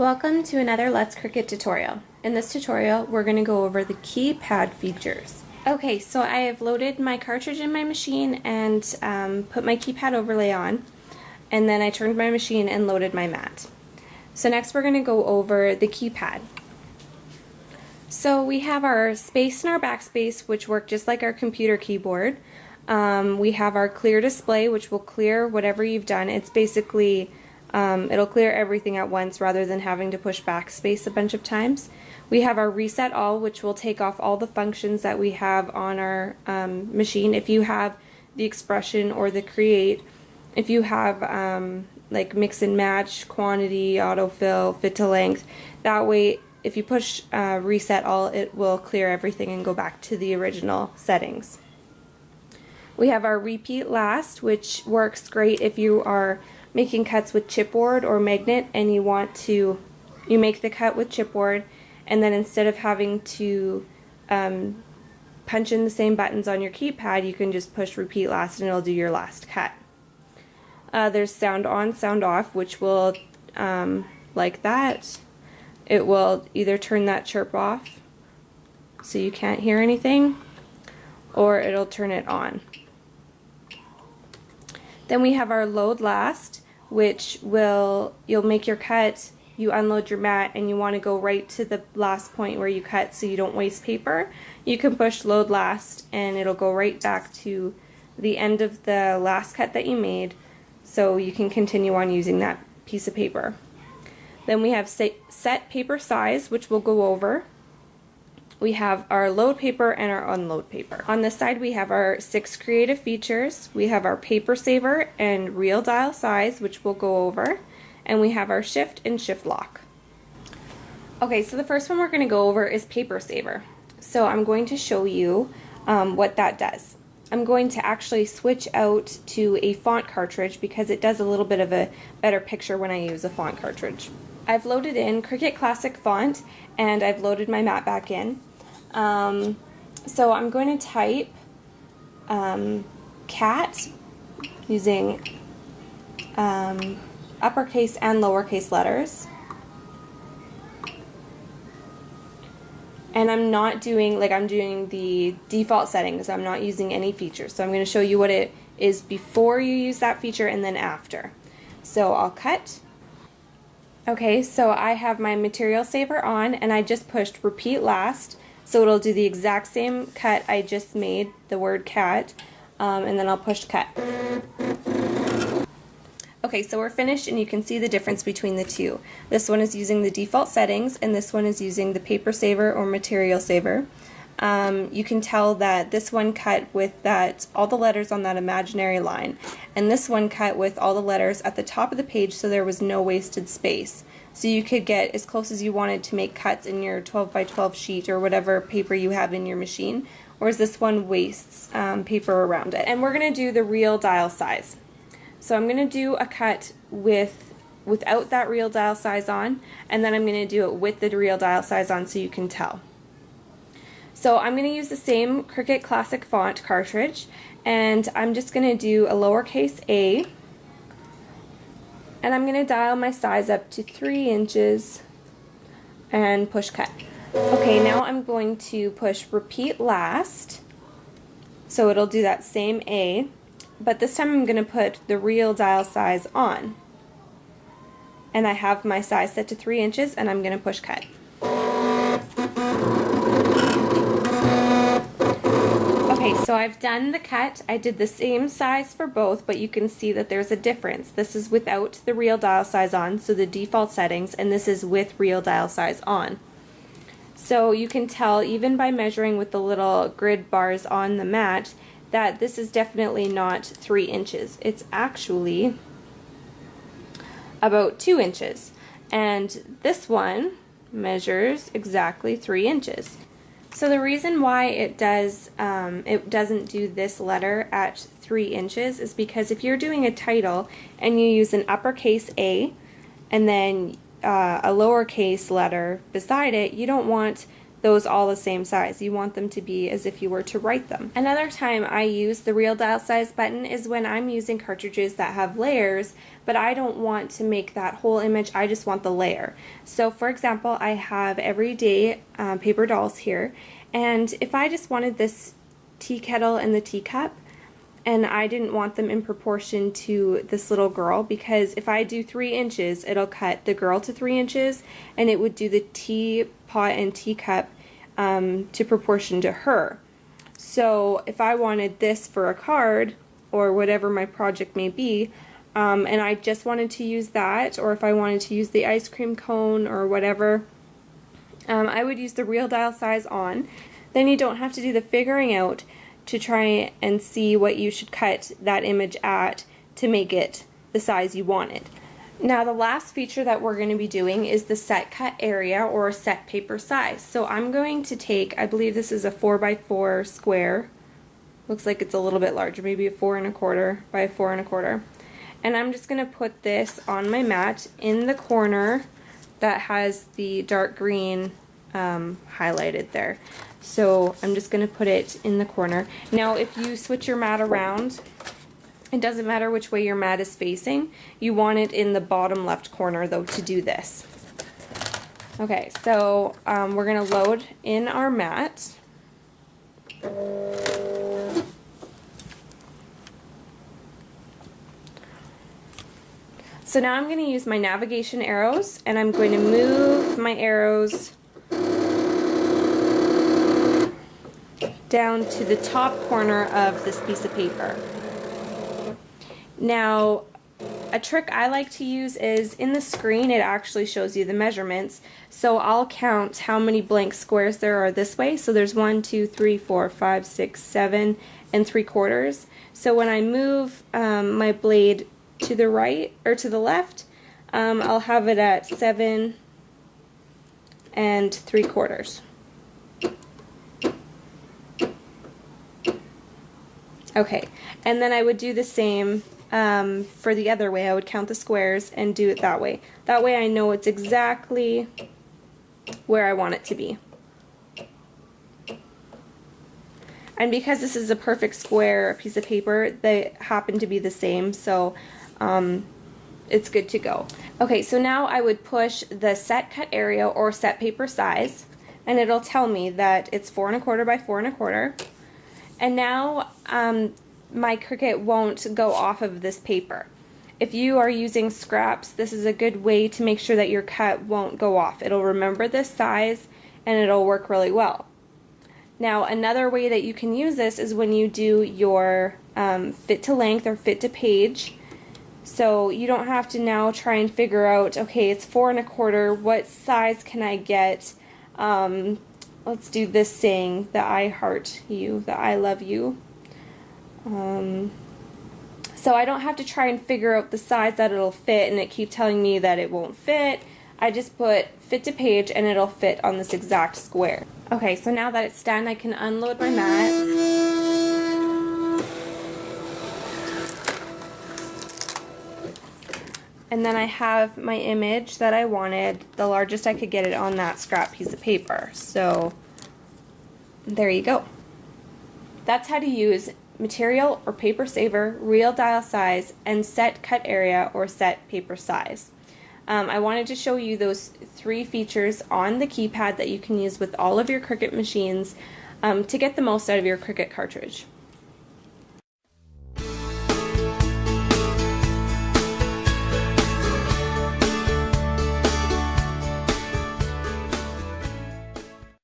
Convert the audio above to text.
Welcome to another Let's Cricut tutorial. In this tutorial, we're going to go over the keypad features. Okay, so I have loaded my cartridge in my machine and put my keypad overlay on, and then I turned my machine and loaded my mat. So next we're going to go over the keypad. So we have our space and our backspace, which work just like our computer keyboard. We have our clear display, which will clear whatever you've done. It's basically it'll clear everything at once rather than having to push backspace a bunch of times. We have our reset all, which will take off all the functions that we have on our machine. If you have the expression or the create, if you have like mix and match, quantity, autofill, fit to length, that way if you push reset all, it will clear everything and go back to the original settings. We have our repeat last, which works great if you are making cuts with chipboard or magnet and you make the cut with chipboard, and then instead of having to punch in the same buttons on your keypad, you can just push repeat last and it'll do your last cut. There's sound on, sound off, which will, like that, it will either turn that chirp off so you can't hear anything, or it'll turn it on. Then we have our load last, which you'll make your cut, you unload your mat, and you want to go right to the last point where you cut so you don't waste paper. You can push load last and it'll go right back to the end of the last cut that you made, so you can continue on using that piece of paper. Then we have set paper size, which we'll go over. We have our load paper and our unload paper. On this side we have our 6 creative features. We have our paper saver and real dial size, which we'll go over. And we have our shift and shift lock. Okay, so the first one we're going to go over is paper saver. So I'm going to show you what that does. I'm going to actually switch out to a font cartridge because it does a little bit of a better picture when I use a font cartridge. I've loaded in Cricut Classic font and I've loaded my mat back in. So I'm going to type cat using uppercase and lowercase letters. And I'm not doing, I'm doing the default settings. I'm not using any features. So I'm going to show you what it is before you use that feature and then after. So I'll cut. Okay, so I have my material saver on and I just pushed repeat last. So it'll do the exact same cut I just made, the word cat, and then I'll push cut. Okay, so we're finished and you can see the difference between the two. This one is using the default settings and this one is using the paper saver or material saver. You can tell that this one cut with all the letters on that imaginary line, and this one cut with all the letters at the top of the page, so there was no wasted space. So you could get as close as you wanted to make cuts in your 12 by 12 sheet or whatever paper you have in your machine, whereas this one wastes paper around it. And we're going to do the real dial size. So I'm going to do a cut without that real dial size on, and then I'm going to do it with the real dial size on so you can tell. So I'm going to use the same Cricut Classic font cartridge, and I'm just going to do a lowercase a, and I'm going to dial my size up to 3 inches and push cut. Okay, now I'm going to push repeat last, so it'll do that same a, but this time I'm going to put the real dial size on. And I have my size set to 3 inches and I'm going to push cut. Okay, so I've done the cut. I did the same size for both, but you can see that there's a difference. This is without the real dial size on, so the default settings, and this is with real dial size on. So you can tell even by measuring with the little grid bars on the mat that this is definitely not 3 inches. It's actually about 2 inches. And this one measures exactly 3 inches. So the reason why it doesn't do this letter at 3 inches is because if you're doing a title and you use an uppercase A and then a lowercase letter beside it, you don't want those all the same size. You want them to be as if you were to write them. Another time I use the real dial size button is when I'm using cartridges that have layers, but I don't want to make that whole image, I just want the layer. So for example, I have everyday paper dolls here, and if I just wanted this tea kettle and the teacup, and I didn't want them in proportion to this little girl, because if I do 3 inches, it'll cut the girl to 3 inches, and it would do the teapot and teacup to proportion to her. So if I wanted this for a card, or whatever my project may be, and I just wanted to use that, or if I wanted to use the ice cream cone or whatever, I would use the real dial size on. Then you don't have to do the figuring out to try and see what you should cut that image at to make it the size you want it. Now the last feature that we're going to be doing is the set cut area or set paper size. So I'm going to take, I believe this is a 4x4 square, looks like it's a little bit larger, maybe a 4 1/4 by 4 1/4, and I'm just going to put this on my mat in the corner that has the dark green highlighted there. So I'm just going to put it in the corner. Now if you switch your mat around, it doesn't matter which way your mat is facing. You want it in the bottom left corner though to do this. Okay, so we're going to load in our mat. So now I'm going to use my navigation arrows, and I'm going to move my arrows down to the top corner of this piece of paper. Now, a trick I like to use is in the screen it actually shows you the measurements, so I'll count how many blank squares there are this way. So there's 1, 2, 3, 4, 5, 6, 7 and 3/4. So when I move my blade to the right or to the left, I'll have it at 7 and 3/4. Okay, and then I would do the same for the other way. I would count the squares and do it that way. That way I know it's exactly where I want it to be. And because this is a perfect square piece of paper, they happen to be the same, so it's good to go. Okay, so now I would push the set cut area or set paper size, and it'll tell me that it's 4 1/4 by 4 1/4. And now my Cricut won't go off of this paper. If you are using scraps, this is a good way to make sure that your cut won't go off. It'll remember this size and it'll work really well. Now another way that you can use this is when you do your fit to length or fit to page. So you don't have to now try and figure out, okay, it's 4 1/4, what size can I get? Let's do this saying, the I heart you, the I love you. So I don't have to try and figure out the size that it'll fit and it keep telling me that it won't fit. I just put fit to page and it'll fit on this exact square. Okay, so now that it's done, I can unload my mat. And then I have my image that I wanted, the largest I could get it on that scrap piece of paper. So there you go. That's how to use material or paper saver, real dial size, and set cut area or set paper size. I wanted to show you those 3 features on the keypad that you can use with all of your Cricut machines to get the most out of your Cricut cartridge.